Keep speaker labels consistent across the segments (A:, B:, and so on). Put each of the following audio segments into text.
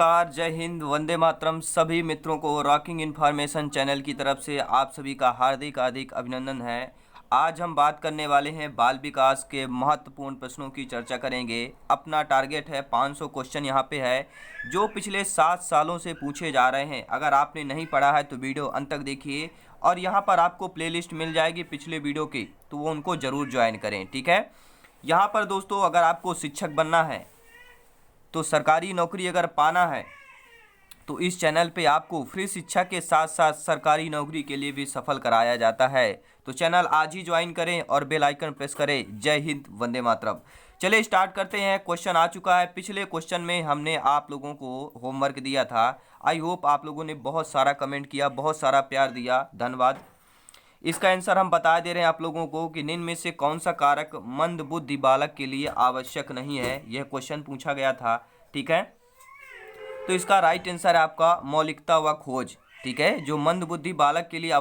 A: नमस्कार, जय हिंद, वंदे मातरम। सभी मित्रों को रॉकिंग इन्फॉर्मेशन चैनल की तरफ से आप सभी का हार्दिक हार्दिक अभिनंदन है। आज हम बात करने वाले हैं बाल विकास के महत्वपूर्ण प्रश्नों की चर्चा करेंगे। अपना टारगेट है 500 क्वेश्चन यहाँ पे है जो पिछले 7 सालों से पूछे जा रहे हैं। अगर आपने नहीं पढ़ा है तो वीडियो अंत तक देखिए और यहाँ पर आपको प्लेलिस्ट मिल जाएगी पिछले वीडियो की, तो वो उनको ज़रूर ज्वाइन करें, ठीक है। यहाँ पर दोस्तों अगर आपको शिक्षक बनना है तो सरकारी नौकरी अगर पाना है तो इस चैनल पे आपको फ्री शिक्षा के साथ साथ सरकारी नौकरी के लिए भी सफल कराया जाता है। तो चैनल आज ही ज्वाइन करें और बेल आइकन प्रेस करें। जय हिंद, वंदे मातरम। चलिए स्टार्ट करते हैं। क्वेश्चन आ चुका है। पिछले क्वेश्चन में हमने आप लोगों को होमवर्क दिया था। आई होप आप लोगों ने बहुत सारा कमेंट किया, बहुत सारा प्यार दिया, धन्यवाद। इसका आंसर हम बता दे रहे हैं आप लोगों को कि निम्न में से कौन सा कारक मंद बुद्धि बालक के लिए आवश्यक नहीं है। यह क्वेश्चन पूछा गया था, ठीक है। तो इसका राइट आंसर है आपका मौलिकता व खोज, ठीक है। जो मंद बुद्धि बालक के लिए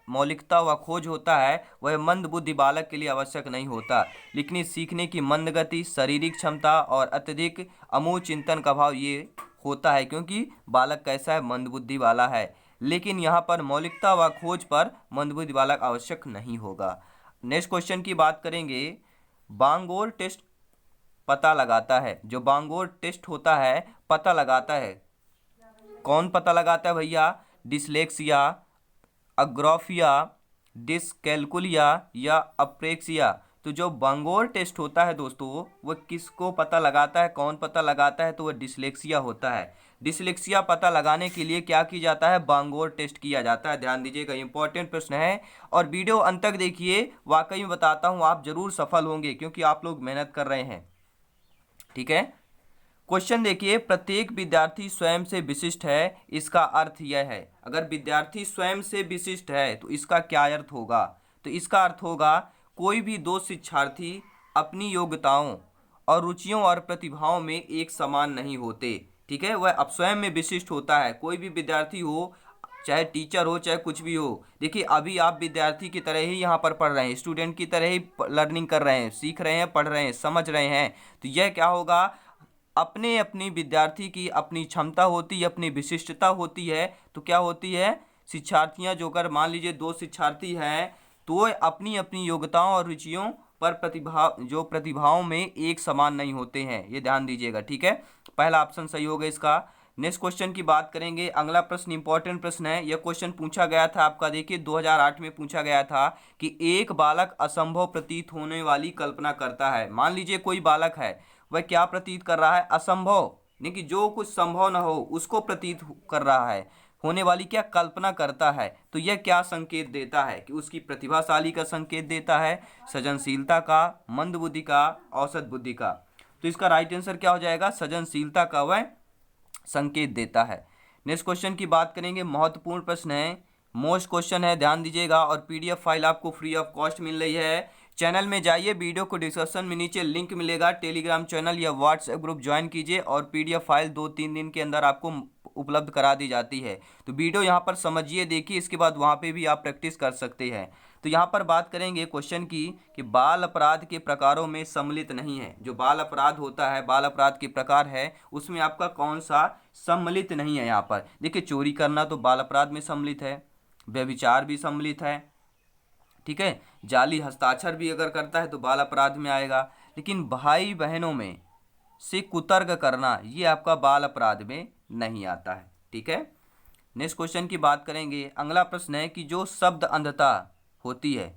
A: मौलिकता व खोज होता है वह मंद बुद्धि बालक के लिए आवश्यक नहीं होता, लेकिन सीखने की मंद गति, शारीरिक क्षमता और अत्यधिक अमूल चिंतन का भाव ये होता है, क्योंकि बालक कैसा है, मंद बुद्धि वाला है। लेकिन यहाँ पर मौलिकता व खोज पर मंदबुद्धि बालक आवश्यक नहीं होगा। नेक्स्ट क्वेश्चन की बात करेंगे। बांगोर टेस्ट पता लगाता है, जो बांगोर टेस्ट होता है पता लगाता है, कौन पता लगाता है भैया? डिसलेक्सिया, अग्रोफिया, डिसकैलकुलिया या अप्रेक्सिया। तो जो बांगोर टेस्ट होता है दोस्तों वह किसको पता लगाता है, कौन पता लगाता है? तो वह डिसलेक्सिया होता है। डिसलेक्सिया पता लगाने के लिए क्या किया जाता है? बांगोर टेस्ट किया जाता है। ध्यान दीजिएगा, इंपॉर्टेंट प्रश्न है और वीडियो अंत तक देखिए। वाकई में बताता हूँ आप जरूर सफल होंगे क्योंकि आप लोग मेहनत कर रहे हैं, ठीक है। क्वेश्चन देखिए, प्रत्येक विद्यार्थी स्वयं से विशिष्ट है, इसका अर्थ यह है। अगर विद्यार्थी स्वयं से विशिष्ट है तो इसका क्या अर्थ होगा? तो इसका अर्थ होगा कोई भी दो शिक्षार्थी अपनी योग्यताओं और रुचियों और प्रतिभाओं में एक समान नहीं होते, ठीक है। वह अब स्वयं में विशिष्ट होता है। कोई भी विद्यार्थी हो, चाहे टीचर हो, चाहे कुछ भी हो। देखिए अभी आप विद्यार्थी की तरह ही यहाँ पर पढ़ रहे हैं, स्टूडेंट की तरह ही लर्निंग कर रहे हैं, सीख रहे हैं, पढ़ रहे हैं, समझ रहे हैं। तो यह क्या होगा, अपने अपनी विद्यार्थी की अपनी क्षमता होती है, अपनी विशिष्टता होती है। तो क्या होती है, शिक्षार्थियां जो अगर मान लीजिए दो शिक्षार्थी हैं तो अपनी अपनी योग्यताओं और रुचियों पर प्रतिभाओं में एक समान नहीं होते हैं। ये ध्यान दीजिएगा, ठीक है। पहला ऑप्शन सही होगा इसका। नेक्स्ट क्वेश्चन की बात करेंगे। अगला प्रश्न इंपॉर्टेंट प्रश्न है। यह क्वेश्चन पूछा गया था आपका, देखिए 2008 में पूछा गया था कि एक बालक असंभव प्रतीत होने वाली कल्पना करता है। मान लीजिए कोई बालक है, वह क्या प्रतीत कर रहा है? असंभव, नहीं कि जो कुछ संभव न हो उसको प्रतीत कर रहा है, होने वाली क्या कल्पना करता है। तो यह क्या संकेत देता है कि उसकी प्रतिभाशाली का संकेत देता है, सृजनशीलता का, मंद बुद्धि का, औसत बुद्धि का। तो इसका राइट आंसर क्या हो जाएगा? सृजनशीलता का वह संकेत देता है। नेक्स्ट क्वेश्चन की बात करेंगे। महत्वपूर्ण प्रश्न है, मोस्ट क्वेश्चन है, ध्यान दीजिएगा। और पीडीएफ फाइल आपको फ्री ऑफ कॉस्ट मिल रही है। चैनल में जाइए, वीडियो को डिस्क्रिप्शन में नीचे लिंक मिलेगा, टेलीग्राम चैनल या व्हाट्सएप ग्रुप ज्वाइन कीजिए और पीडीएफ फाइल 2-3 दिन के अंदर आपको उपलब्ध करा दी जाती है। तो वीडियो यहाँ पर समझिए, देखिए, इसके बाद वहाँ पे भी आप प्रैक्टिस कर सकते हैं। तो यहाँ पर बात करेंगे क्वेश्चन की कि बाल अपराध के प्रकारों में सम्मिलित नहीं है। जो बाल अपराध होता है, बाल अपराध के प्रकार है, उसमें आपका कौन सा सम्मिलित नहीं है? यहाँ पर देखिए, चोरी करना तो बाल अपराध में सम्मिलित है, व्यभिचार भी सम्मिलित है, ठीक है। जाली हस्ताक्षर भी अगर करता है तो बाल अपराध में आएगा। लेकिन भाई बहनों में से कुतर्क करना ये आपका बाल अपराध में नहीं आता है, ठीक है। नेक्स्ट क्वेश्चन की बात करेंगे। अगला प्रश्न है कि जो शब्द अंधता होती है,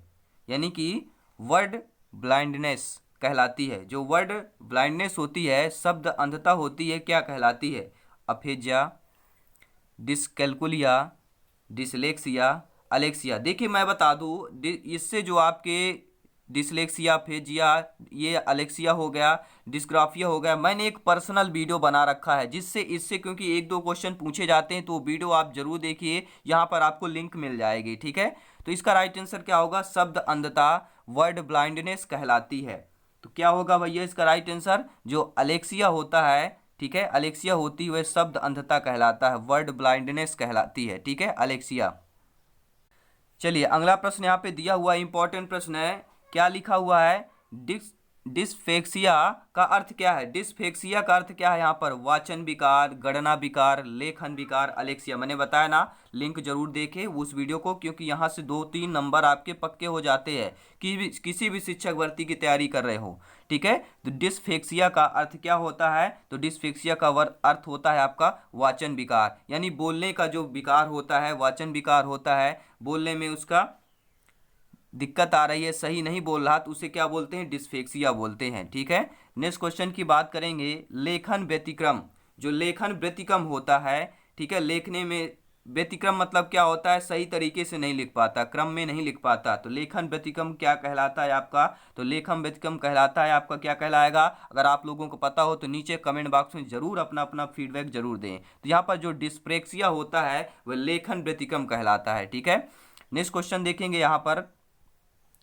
A: यानी कि वर्ड ब्लाइंडनेस कहलाती है, जो वर्ड ब्लाइंडनेस होती है, शब्द अंधता होती है, क्या कहलाती है? Aphasia, dyscalculia, dyslexia, Alexia. देखिए मैं बता दूं, इससे जो आपके डिसलेक्सिया, फेजिया, ये अलेक्सिया हो गया, डिस्ग्राफिया हो गया, मैंने एक पर्सनल वीडियो बना रखा है जिससे इससे क्योंकि 1-2 क्वेश्चन पूछे जाते हैं, तो वीडियो आप जरूर देखिए, यहाँ पर आपको लिंक मिल जाएगी, ठीक है। तो इसका राइट आंसर क्या होगा? शब्द अंधता वर्ड ब्लाइंडनेस कहलाती है। तो क्या होगा भैया इसका राइट आंसर? जो अलेक्सिया होता है, ठीक है, अलेक्सिया होती है, वह शब्द अंधता कहलाता है, वर्ड ब्लाइंडनेस कहलाती है, ठीक है, अलेक्सिया। चलिए अगला प्रश्न यहाँ पे दिया हुआ इंपॉर्टेंट प्रश्न है। क्या लिखा हुआ है? डिस्फेक्सिया का अर्थ क्या है? डिस्फेक्सिया का अर्थ क्या है? यहाँ पर वाचन विकार, गणना विकार, लेखन विकार, अलेक्सिया। मैंने बताया ना, लिंक जरूर देखें उस वीडियो को, क्योंकि यहाँ से 2-3 नंबर आपके पक्के हो जाते हैं कि किसी भी शिक्षक भर्ती की तैयारी कर रहे हो। ठीक है, तो डिस्फेक्सिया का अर्थ क्या होता है? तो डिस्फेक्सिया का अर्थ होता है आपका वाचन विकार, यानी बोलने का जो विकार होता है, वाचन विकार होता है, बोलने में उसका दिक्कत आ रही है, सही नहीं बोल रहा, तो उसे क्या बोलते हैं? डिस्फेक्सिया बोलते हैं। ठीक है, नेक्स्ट क्वेश्चन की बात करेंगे। लेखन व्यतिक्रम, जो लेखन व्यतिक्रम होता है, ठीक है, लेखने में व्यतिक्रम मतलब क्या होता है? सही तरीके से नहीं लिख पाता, क्रम में नहीं लिख पाता, तो लेखन व्यतिक्रम क्या कहलाता है आपका? तो लेखन व्यतिक्रम कहलाता है आपका, क्या कहलाएगा? अगर आप लोगों को पता हो तो नीचे कमेंट बॉक्स में जरूर अपना अपना फीडबैक जरूर दें। तो यहाँ पर जो डिस्प्रेक्सिया होता है वह लेखन व्यतिक्रम कहलाता है। ठीक है, नेक्स्ट क्वेश्चन देखेंगे। यहाँ पर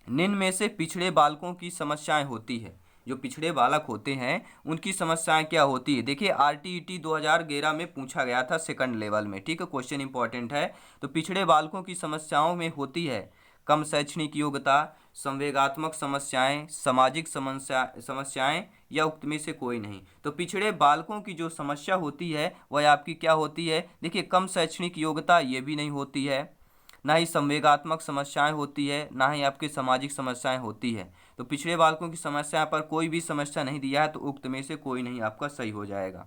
A: निम्न में से पिछड़े बालकों की समस्याएं होती है, जो पिछड़े बालक होते हैं उनकी समस्याएं क्या होती है? देखिए, आरटीईटी 2011 में पूछा गया था सेकंड लेवल में। ठीक है, क्वेश्चन इंपॉर्टेंट है। तो पिछड़े बालकों की समस्याओं में होती है कम शैक्षणिक योग्यता, संवेगात्मक समस्याएं, सामाजिक समस्याएं, या उक्त में से कोई नहीं। तो पिछड़े बालकों की जो समस्या होती है वह आपकी क्या होती है? देखिए, कम शैक्षणिक योग्यता ये भी नहीं होती है, ना ही संवेगात्मक समस्याएं होती है, ना ही आपकी सामाजिक समस्याएं होती है। तो पिछड़े बालकों की समस्या पर कोई भी समस्या नहीं दिया है, तो उक्त में से कोई नहीं आपका सही हो जाएगा।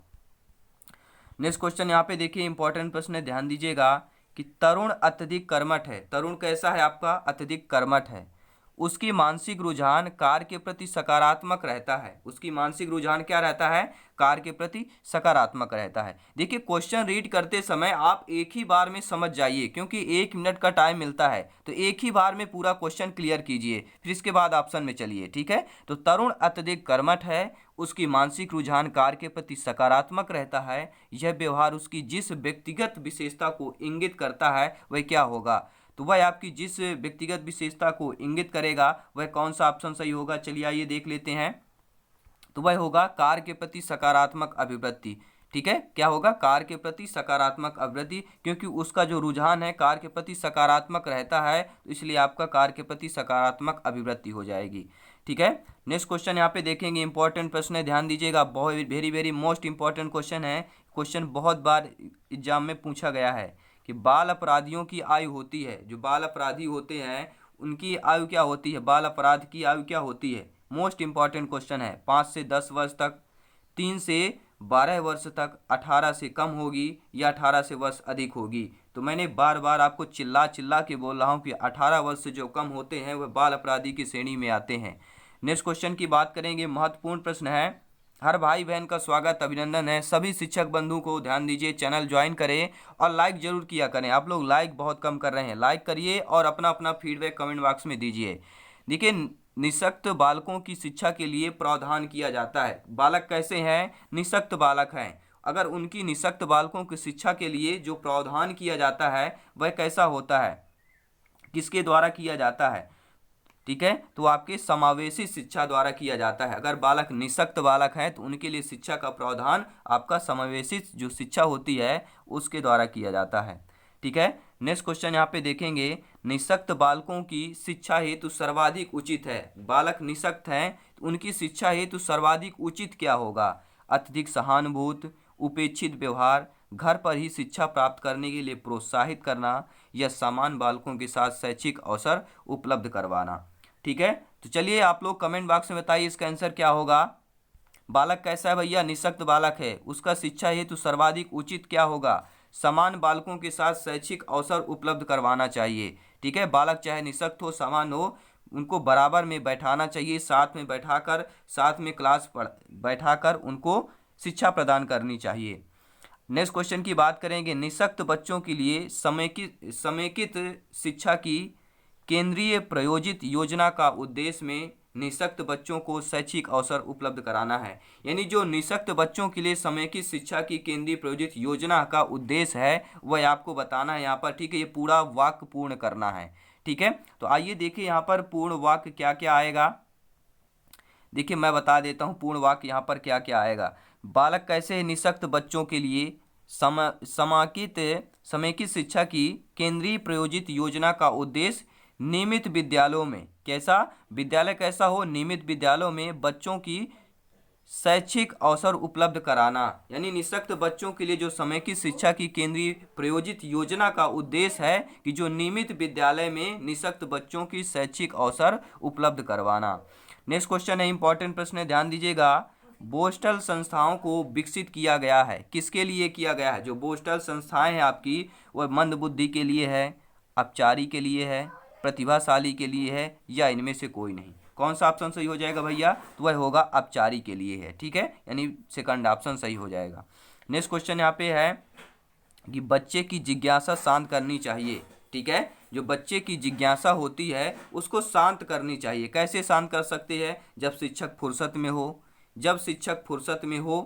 A: नेक्स्ट क्वेश्चन यहाँ पे देखिए, इंपॉर्टेंट प्रश्न है, ध्यान दीजिएगा कि तरुण अत्यधिक कर्मठ है। तरुण कैसा है आपका? अत्यधिक कर्मठ है। उसकी मानसिक रुझान कार्य के प्रति सकारात्मक रहता है। उसकी मानसिक रुझान क्या रहता है? कार्य के प्रति सकारात्मक रहता है। देखिए, क्वेश्चन रीड करते समय आप एक ही बार में समझ जाइए, क्योंकि 1 मिनट का टाइम मिलता है, तो एक ही बार में पूरा क्वेश्चन क्लियर कीजिए, फिर इसके बाद ऑप्शन में चलिए। ठीक है, तो तरुण अत्यधिक कर्मठ है, उसकी मानसिक रुझान कार्य के प्रति सकारात्मक रहता है, यह व्यवहार उसकी जिस व्यक्तिगत विशेषता को इंगित करता है वह क्या होगा? तो वह आपकी जिस व्यक्तिगत विशेषता को इंगित करेगा वह कौन सा ऑप्शन सही होगा? चलिए आइए देख लेते हैं। तो वह होगा कार्य के प्रति सकारात्मक अभिवृत्ति। ठीक है, क्या होगा? कार्य के प्रति सकारात्मक अभिवृत्ति, क्योंकि उसका जो रुझान है कार्य के प्रति सकारात्मक रहता है, तो इसलिए आपका कार्य के प्रति सकारात्मक अभिवृत्ति हो जाएगी। ठीक है, नेक्स्ट क्वेश्चन यहाँ पे देखेंगे, इंपॉर्टेंट प्रश्न है, ध्यान दीजिएगा, बहुत very very most important question है। क्वेश्चन बहुत बार एग्जाम में पूछा गया है कि बाल अपराधियों की आयु होती है, जो बाल अपराधी होते हैं उनकी आयु क्या होती है? बाल अपराध की आयु क्या होती है? मोस्ट इंपॉर्टेंट क्वेश्चन है। 5 से 10 वर्ष तक, 3 से 12 वर्ष तक, 18 से कम होगी या 18 से वर्ष अधिक होगी। तो मैंने बार बार आपको चिल्ला चिल्ला के बोल रहा हूँ कि 18 वर्ष से जो कम होते हैं वह बाल अपराधी की श्रेणी में आते हैं। नेक्स्ट क्वेश्चन की बात करेंगे, महत्वपूर्ण प्रश्न है। हर भाई बहन का स्वागत, अभिनंदन है। सभी शिक्षक बंधु को ध्यान दीजिए, चैनल ज्वाइन करें और लाइक जरूर किया करें। आप लोग लाइक बहुत कम कर रहे हैं, लाइक करिए और अपना अपना फीडबैक कमेंट बॉक्स में दीजिए। देखिए, निःशक्त बालकों की शिक्षा के लिए प्रावधान किया जाता है। बालक कैसे हैं? निःशक्त बालक हैं। अगर उनकी निःशक्त बालकों की शिक्षा के लिए जो प्रावधान किया जाता है वह कैसा होता है? किसके द्वारा किया जाता है? ठीक है, तो आपके समावेशी शिक्षा द्वारा किया जाता है। अगर बालक निःशक्त बालक हैं तो उनके लिए शिक्षा का प्रावधान आपका समावेशी जो शिक्षा होती है उसके द्वारा किया जाता है। ठीक है, नेक्स्ट क्वेश्चन यहाँ पे देखेंगे, निःशक्त बालकों की शिक्षा हेतु सर्वाधिक उचित है। बालक निःशक्त हैं तो उनकी शिक्षा हेतु सर्वाधिक उचित क्या होगा? अत्यधिक सहानुभूत, उपेक्षित व्यवहार, घर पर ही शिक्षा प्राप्त करने के लिए प्रोत्साहित करना, या समान बालकों के साथ शैक्षिक अवसर उपलब्ध करवाना। ठीक है, तो चलिए आप लोग कमेंट बॉक्स में बताइए इसका आंसर क्या होगा। बालक कैसा है भैया? निःशक्त बालक है, उसका शिक्षा हेतु सर्वाधिक उचित क्या होगा? समान बालकों के साथ शैक्षिक अवसर उपलब्ध करवाना चाहिए। ठीक है, बालक चाहे निःशक्त हो, समान हो, उनको बराबर में बैठाना चाहिए, साथ में बैठाकर, साथ में क्लास बैठाकर उनको शिक्षा प्रदान करनी चाहिए। नेक्स्ट क्वेश्चन की बात करेंगे, निःशक्त बच्चों के लिए समेकित शिक्षा की केंद्रीय प्रायोजित योजना का उद्देश्य में निःशक्त बच्चों को शैक्षिक अवसर उपलब्ध कराना है। यानी जो निःशक्त बच्चों के लिए समेकित शिक्षा की केंद्रीय प्रायोजित योजना का उद्देश्य है वह आपको बताना है यहाँ पर। ठीक है, ये पूरा वाक्य पूर्ण करना है। ठीक है, तो आइए देखिए यहाँ पर पूर्ण वाक्य क्या क्या आएगा। देखिए मैं बता देता हूँ पूर्ण वाक्य यहाँ पर क्या क्या आएगा। बालक कैसे निःशक्त बच्चों के लिए समेकित शिक्षा की केंद्रीय प्रायोजित योजना का उद्देश्य नियमित विद्यालयों में, कैसा विद्यालय कैसा हो, नियमित विद्यालयों में बच्चों की शैक्षिक अवसर उपलब्ध कराना, यानी निःशक्त बच्चों के लिए जो समय की शिक्षा की केंद्रीय प्रायोजित योजना का उद्देश्य है कि जो नियमित विद्यालय में निःशक्त बच्चों की शैक्षिक अवसर उपलब्ध करवाना। नेक्स्ट क्वेश्चन है, इंपॉर्टेंट प्रश्न है, ध्यान दीजिएगा। बोस्टल संस्थाओं को विकसित किया गया है, किसके लिए किया गया है? जो बोस्टल संस्थाएं हैं आपकी, वह मंदबुद्धि के लिए है, अपचारी के लिए है, प्रतिभाशाली के लिए है, या इनमें से कोई नहीं? कौन सा ऑप्शन सही हो जाएगा भैया? तो वह होगा अपचारी के लिए है, ठीक है, यानी सेकंड ऑप्शन सही हो जाएगा। नेक्स्ट क्वेश्चन यहाँ पे है कि बच्चे की जिज्ञासा शांत करनी चाहिए, ठीक है, जो बच्चे की जिज्ञासा होती है उसको शांत करनी चाहिए। कैसे शांत कर सकते हैं? जब शिक्षक फुर्सत में हो, जब शिक्षक फुर्सत में हो,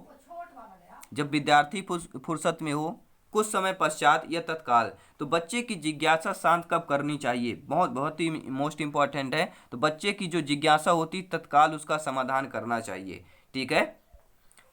A: जब विद्यार्थी फुर्सत में हो, कुछ समय पश्चात या तत्काल। तो बच्चे की जिज्ञासा शांत कब करनी चाहिए? बहुत ही मोस्ट इंपॉर्टेंट है। तो बच्चे की जो जिज्ञासा होती तत्काल उसका समाधान करना चाहिए, ठीक है।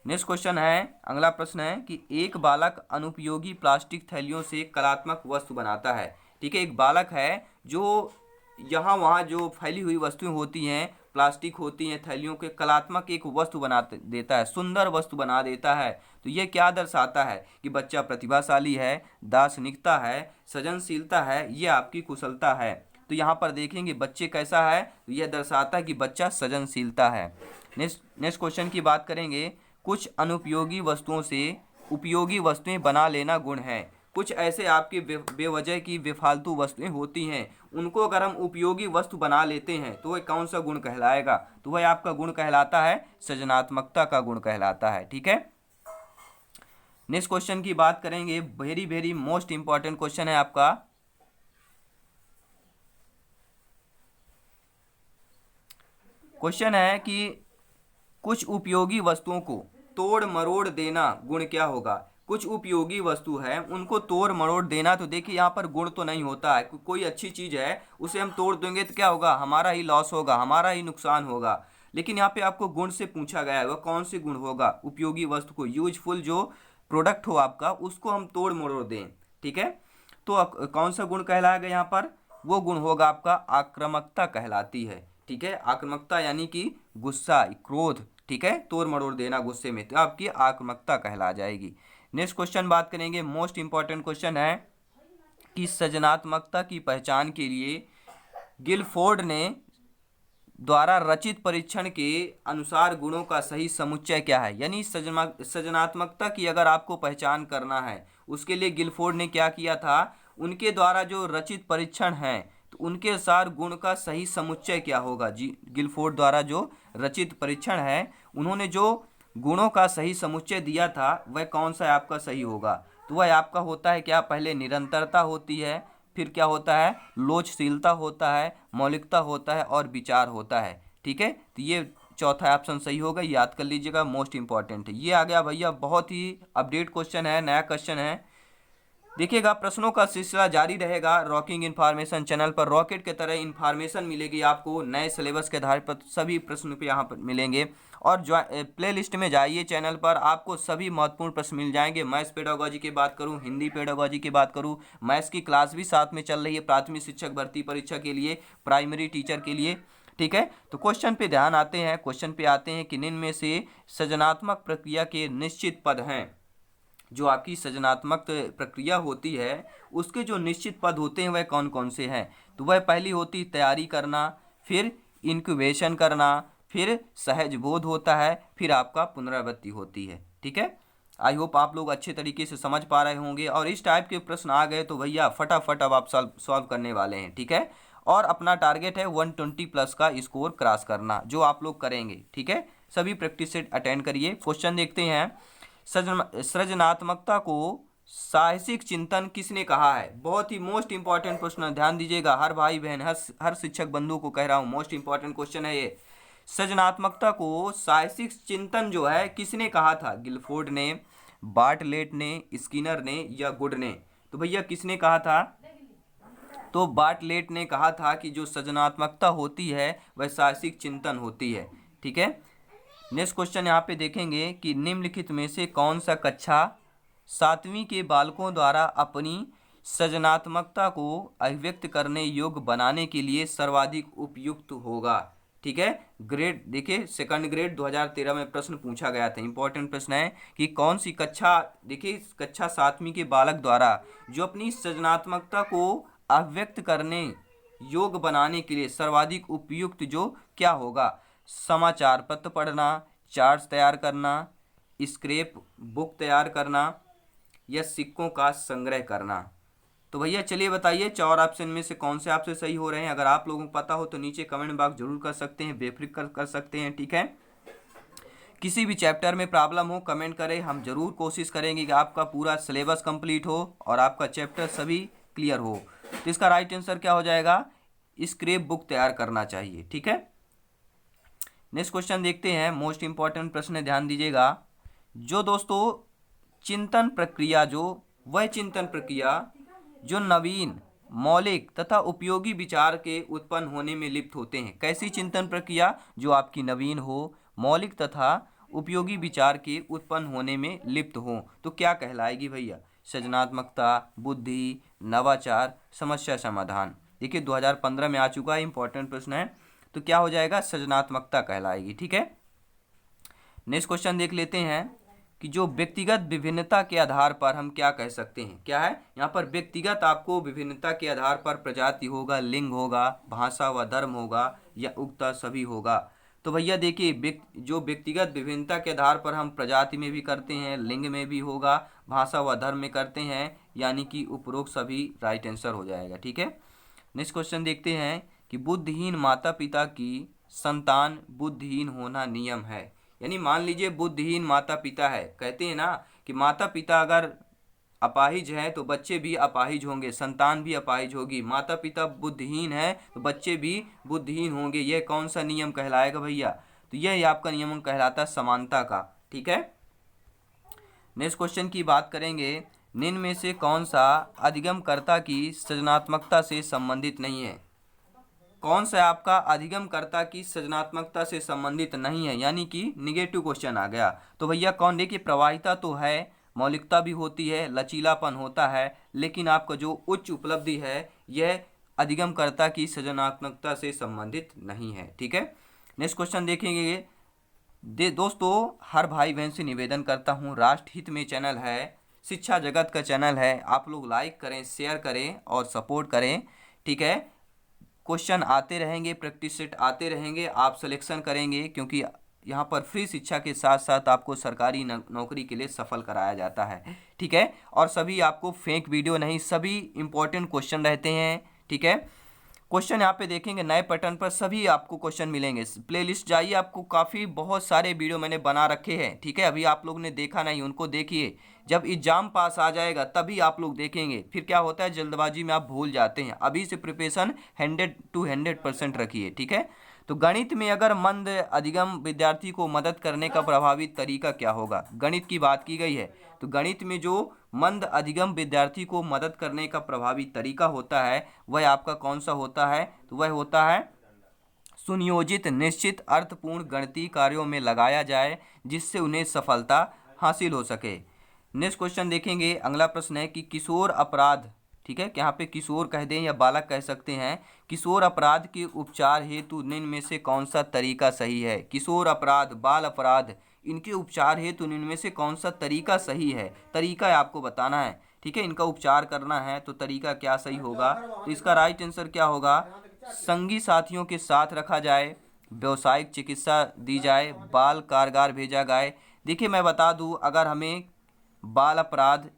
A: नेक्स्ट क्वेश्चन है, अगला प्रश्न है कि एक बालक अनुपयोगी प्लास्टिक थैलियों से कलात्मक वस्तु बनाता है, ठीक है। एक बालक है जो यहाँ वहाँ जो फैली हुई वस्तुएं होती हैं, प्लास्टिक होती हैं, थैलियों के, कलात्मक एक वस्तु बना देता है, सुंदर वस्तु बना देता है। तो ये क्या दर्शाता है? कि बच्चा प्रतिभाशाली है, दार्शनिकता है, सृजनशीलता है, ये आपकी कुशलता है। तो यहाँ पर देखेंगे बच्चे कैसा है, तो यह दर्शाता है कि बच्चा सृजनशीलता है। नेक्स्ट क्वेश्चन की बात करेंगे, कुछ अनुपयोगी वस्तुओं से उपयोगी वस्तुएं बना लेना गुण है। कुछ ऐसे आपकी बेवजह की बेफालतू वस्तुएं होती हैं, उनको अगर हम उपयोगी वस्तु बना लेते हैं तो वह कौन सा गुण कहलाएगा? तो वह आपका गुण कहलाता है सृजनात्मकता का गुण कहलाता है, ठीक है। नेक्स्ट क्वेश्चन की बात करेंगे, वेरी मोस्ट इंपॉर्टेंट क्वेश्चन है आपका। क्वेश्चन है कि कुछ उपयोगी वस्तुओं को तोड़ मरोड़ देना गुण क्या होगा? कुछ उपयोगी वस्तु है उनको तोड़ मरोड़ देना, तो देखिए यहाँ पर गुण तो नहीं होता है। कोई अच्छी चीज है उसे हम तोड़ देंगे तो क्या होगा? हमारा ही लॉस होगा, हमारा ही नुकसान होगा। लेकिन यहाँ पे आपको गुण से पूछा गया है, वह कौन से गुण होगा? उपयोगी वस्तु को, यूजफुल जो प्रोडक्ट हो आपका, उसको हम तोड़ मरोड़ दें, ठीक है। तो कौन सा गुण कहलाएगा यहाँ पर? वो गुण होगा आपका आक्रामकता कहलाती है, ठीक है। आक्रामकता यानी कि गुस्सा, क्रोध, ठीक है, तोड़ मरोड़ देना गुस्से में, तो आपकी आक्रामकता कहला जाएगी। नेक्स्ट क्वेश्चन बात करेंगे, मोस्ट इंपॉर्टेंट क्वेश्चन है कि सृजनात्मकता की पहचान के लिए गिलफोर्ड ने द्वारा रचित परीक्षण के अनुसार गुणों का सही समुच्चय क्या है? यानी सृजनात्मकता की अगर आपको पहचान करना है, उसके लिए गिलफोर्ड ने क्या किया था? उनके द्वारा जो रचित परीक्षण है, तो उनके अनुसार गुण का सही समुच्चय क्या होगा? जी, गिलफोर्ड द्वारा जो रचित परीक्षण है, उन्होंने जो गुणों का सही समुच्चय दिया था, वह कौन सा आपका सही होगा? तो वह आपका होता है क्या? पहले निरंतरता होती है, फिर क्या होता है? लोचशीलता होता है, मौलिकता होता है, और विचार होता है, ठीक है। तो ये चौथा ऑप्शन सही होगा, याद कर लीजिएगा, मोस्ट इंपॉर्टेंट है। ये आ गया भैया, बहुत ही अपडेट क्वेश्चन है, नया क्वेश्चन है। देखिएगा प्रश्नों का सिलसिला जारी रहेगा रॉकिंग इन्फॉर्मेशन चैनल पर। रॉकेट की तरह इन्फॉर्मेशन मिलेगी आपको, नए सिलेबस के आधार पर सभी प्रश्न पे यहाँ पर मिलेंगे। और जो प्ले लिस्ट में जाइए चैनल पर, आपको सभी महत्वपूर्ण प्रश्न मिल जाएंगे। मैथ्स पेडागोजी की बात करूँ, हिंदी पेडागोजी की बात करूँ, मैथ्स की क्लास भी साथ में चल रही है प्राथमिक शिक्षक भर्ती परीक्षा के लिए, प्राइमरी टीचर के लिए, ठीक है। तो क्वेश्चन पे ध्यान आते हैं, क्वेश्चन पे आते हैं कि निम्न में से सृजनात्मक प्रक्रिया के निश्चित पद हैं। जो आपकी सृजनात्मक प्रक्रिया होती है उसके जो निश्चित पद होते हैं वह कौन कौन से हैं? तो वह पहली होती तैयारी करना, फिर इंक्यूबेशन करना, फिर सहज बोध होता है, फिर आपका पुनरावृत्ति होती है, ठीक है। आई होप आप लोग अच्छे तरीके से समझ पा रहे होंगे। और इस टाइप के प्रश्न आ गए तो भैया फटाफट अब आप सॉल्व करने वाले हैं, ठीक है। और अपना टारगेट है 120 प्लस का स्कोर क्रॉस करना, जो आप लोग करेंगे, ठीक है। सभी प्रैक्टिस सेट अटेंड करिए। क्वेश्चन देखते हैं, सृजनात्मकता को साहसिक चिंतन किसने कहा है? बहुत ही मोस्ट इंपॉर्टेंट प्रश्न, ध्यान दीजिएगा हर भाई बहन, हर शिक्षक बंधु को कह रहा हूँ, मोस्ट इंपॉर्टेंट क्वेश्चन है ये। सृजनात्मकता को साहसिक चिंतन जो है किसने कहा था? गिलफोर्ड ने, बार्टलेट ने, स्किनर ने, या गुड ने? तो भैया किसने कहा था? तो बार्टलेट ने कहा था कि जो सृजनात्मकता होती है वह साहसिक चिंतन होती है, ठीक है। नेक्स्ट क्वेश्चन यहाँ पे देखेंगे कि निम्नलिखित में से कौन सा कक्षा 7वीं के बालकों द्वारा अपनी सृजनात्मकता को अभिव्यक्त करने योग्य बनाने के लिए सर्वाधिक उपयुक्त होगा। ठीक है, ग्रेड देखिए सेकंड ग्रेड 2013 में प्रश्न पूछा गया था। इंपॉर्टेंट प्रश्न है कि कौन सी कक्षा, देखिए कक्षा 7वीं के बालक द्वारा जो अपनी सृजनात्मकता को अभिव्यक्त करने योग्य बनाने के लिए सर्वाधिक उपयुक्त जो क्या होगा, समाचार पत्र पढ़ना, चार्ट्स तैयार करना, स्क्रैप बुक तैयार करना या सिक्कों का संग्रह करना। तो भैया चलिए बताइए 4 ऑप्शन में से कौन से आपसे सही हो रहे हैं। अगर आप लोगों को पता हो तो नीचे कमेंट बॉक्स जरूर कर सकते हैं, बेफिक्र कर सकते हैं। ठीक है, किसी भी चैप्टर में प्रॉब्लम हो कमेंट करें, हम जरूर कोशिश करेंगे कि आपका पूरा सिलेबस कंप्लीट हो और आपका चैप्टर सभी क्लियर हो। तो इसका राइट आंसर क्या हो जाएगा, स्क्रैप बुक तैयार करना चाहिए। ठीक है, नेक्स्ट क्वेश्चन देखते हैं, मोस्ट इंपॉर्टेंट प्रश्न है, ध्यान दीजिएगा। जो दोस्तों चिंतन प्रक्रिया, जो वह चिंतन प्रक्रिया जो नवीन, मौलिक तथा उपयोगी विचार के उत्पन्न होने में लिप्त होते हैं। कैसी चिंतन प्रक्रिया, जो आपकी नवीन हो, मौलिक तथा उपयोगी विचार के उत्पन्न होने में लिप्त हो, तो क्या कहलाएगी भैया, सृजनात्मकता, बुद्धि, नवाचार, समस्या समाधान। देखिए 2015 में आ चुका है, इंपॉर्टेंट प्रश्न है। तो क्या हो जाएगा, सृजनात्मकता कहलाएगी। ठीक है, नेक्स्ट क्वेश्चन देख लेते हैं कि जो व्यक्तिगत विभिन्नता के आधार पर हम क्या कह सकते हैं। क्या है यहाँ पर, व्यक्तिगत आपको विभिन्नता के आधार पर प्रजाति होगा, लिंग होगा, भाषा व धर्म होगा या उक्ता सभी होगा। तो भैया देखिए जो व्यक्तिगत विभिन्नता के आधार पर हम प्रजाति में भी करते हैं, लिंग में भी होगा, भाषा व धर्म में करते हैं, यानी कि उपरोक्त सभी राइट आंसर हो जाएगा। ठीक है, नेक्स्ट क्वेश्चन देखते हैं कि बुद्धिहीन माता पिता की संतान बुद्धिहीन होना नियम है। यानी मान लीजिए बुद्धिहीन माता पिता है, कहते हैं ना कि माता पिता अगर अपाहिज हैं तो बच्चे भी अपाहिज होंगे, संतान भी अपाहिज होगी। माता पिता बुद्धिहीन है तो बच्चे भी बुद्धिहीन होंगे। यह कौन सा नियम कहलाएगा भैया, तो यह आपका नियम कहलाता है समानता का। ठीक है, नेक्स्ट क्वेश्चन की बात करेंगे, निम्न में से कौन सा अधिगमकर्ता की सृजनात्मकता से संबंधित नहीं है। कौन सा आपका अधिगमकर्ता की सृजनात्मकता से संबंधित नहीं है, यानी कि निगेटिव क्वेश्चन आ गया। तो भैया कौन, देखिए प्रवाहिता तो है, मौलिकता भी होती है, लचीलापन होता है, लेकिन आपका जो उच्च उपलब्धि है यह अधिगमकर्ता की सृजनात्मकता से संबंधित नहीं है। ठीक है, नेक्स्ट क्वेश्चन देखेंगे। दोस्तों हर भाई बहन से निवेदन करता हूँ, राष्ट्र हित में चैनल है, शिक्षा जगत का चैनल है, आप लोग लाइक करें, शेयर करें और सपोर्ट करें। ठीक है, क्वेश्चन आते रहेंगे, प्रैक्टिस सेट आते रहेंगे, आप सिलेक्शन करेंगे, क्योंकि यहाँ पर फ्री शिक्षा के साथ साथ आपको सरकारी नौकरी के लिए सफल कराया जाता है। ठीक है, और सभी आपको फेक वीडियो नहीं, सभी इंपॉर्टेंट क्वेश्चन रहते हैं। ठीक है, क्वेश्चन यहाँ पे देखेंगे नए पैटर्न पर सभी आपको क्वेश्चन मिलेंगे। प्लेलिस्ट जाइए, आपको काफ़ी बहुत सारे वीडियो मैंने बना रखे हैं। ठीक है, अभी आप लोग ने देखा नहीं, उनको देखिए, जब एग्जाम पास आ जाएगा तभी आप लोग देखेंगे। फिर क्या होता है, जल्दबाजी में आप भूल जाते हैं। अभी से प्रिपरेशन 100 to 100% रखिए। ठीक है, तो गणित में अगर मंद अधिगम विद्यार्थी को मदद करने का प्रभावी तरीका क्या होगा, गणित की बात की गई है। तो गणित में जो मंद अधिगम विद्यार्थी को मदद करने का प्रभावी तरीका होता है वह आपका कौन सा होता है, तो वह होता है सुनियोजित निश्चित अर्थपूर्ण गणितीय कार्यों में लगाया जाए जिससे उन्हें सफलता हासिल हो सके। नेक्स्ट क्वेश्चन देखेंगे, अगला प्रश्न है कि किशोर अपराध, ठीक है, यहाँ पे किशोर कह दें या बालक कह सकते हैं, किशोर अपराध के उपचार हेतु निम्न में से कौन सा तरीका सही है। किशोर अपराध, बाल अपराध, इनके उपचार हेतु निम्न में से कौन सा तरीका सही है, तरीका आपको बताना है। ठीक है, इनका उपचार करना है तो तरीका क्या सही होगा, तो इसका राइट आंसर क्या होगा, संगी साथियों के साथ रखा जाए, व्यावसायिक चिकित्सा दी जाए, बाल कारागार भेजा जाए। देखिए मैं बता दूं, अगर हमें बाल अपराध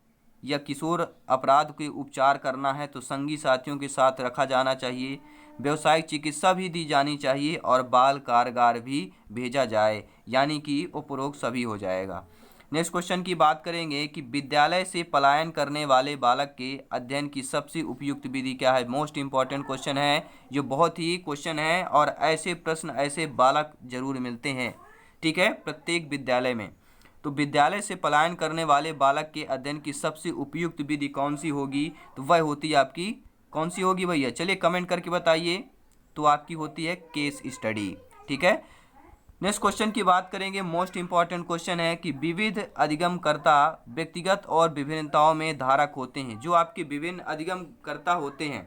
A: या किशोर अपराध के उपचार करना है तो संगी साथियों के साथ रखा जाना चाहिए, व्यावसायिक चिकित्सा भी दी जानी चाहिए और बाल कारागार भी भेजा जाए, यानी कि उपरोक्त सभी हो जाएगा। नेक्स्ट क्वेश्चन की बात करेंगे कि विद्यालय से पलायन करने वाले बालक के अध्ययन की सबसे उपयुक्त विधि क्या है। मोस्ट इंपॉर्टेंट क्वेश्चन है, जो बहुत ही क्वेश्चन है और ऐसे प्रश्न ऐसे बालक जरूर मिलते हैं। ठीक है, प्रत्येक विद्यालय में। तो विद्यालय से पलायन करने वाले बालक के अध्ययन की सबसे उपयुक्त विधि कौन सी होगी, तो वह होती है आपकी कौन सी होगी भैया, चलिए कमेंट करके बताइए। तो आपकी होती है केस स्टडी। ठीक है, नेक्स्ट क्वेश्चन की बात करेंगे। मोस्ट इंपॉर्टेंट क्वेश्चन है कि विविध अधिगमकर्ता व्यक्तिगत और विभिन्नताओं में धारक होते हैं। जो आपके विभिन्न अधिगमकर्ता होते हैं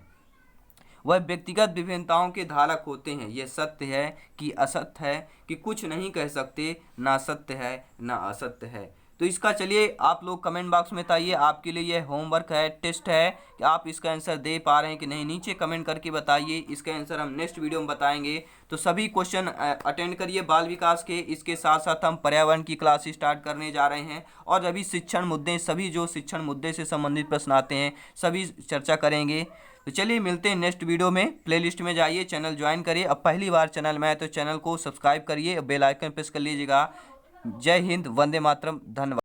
A: वह व्यक्तिगत विभिन्नताओं के धारक होते हैं। यह सत्य है कि असत्य है, कि कुछ नहीं कह सकते, ना सत्य है ना असत्य है। तो इसका चलिए आप लोग कमेंट बॉक्स में बताइए। आपके लिए यह होमवर्क है, टेस्ट है कि आप इसका आंसर दे पा रहे हैं कि नहीं। नीचे कमेंट करके बताइए। इसका आंसर हम नेक्स्ट वीडियो में बताएंगे। तो सभी क्वेश्चन अटेंड करिए बाल विकास के। इसके साथ साथ हम पर्यावरण की क्लास स्टार्ट करने जा रहे हैं और अभी शिक्षण मुद्दे, सभी जो शिक्षण मुद्दे से संबंधित प्रश्न आते हैं सभी चर्चा करेंगे। तो चलिए मिलते हैं नेक्स्ट वीडियो में। प्लेलिस्ट में जाइए, चैनल ज्वाइन करिए। अब पहली बार चैनल में आए तो चैनल को सब्सक्राइब करिए, बेल आइकन प्रेस कर लीजिएगा। जय हिंद, वंदे मातरम, धन्यवाद।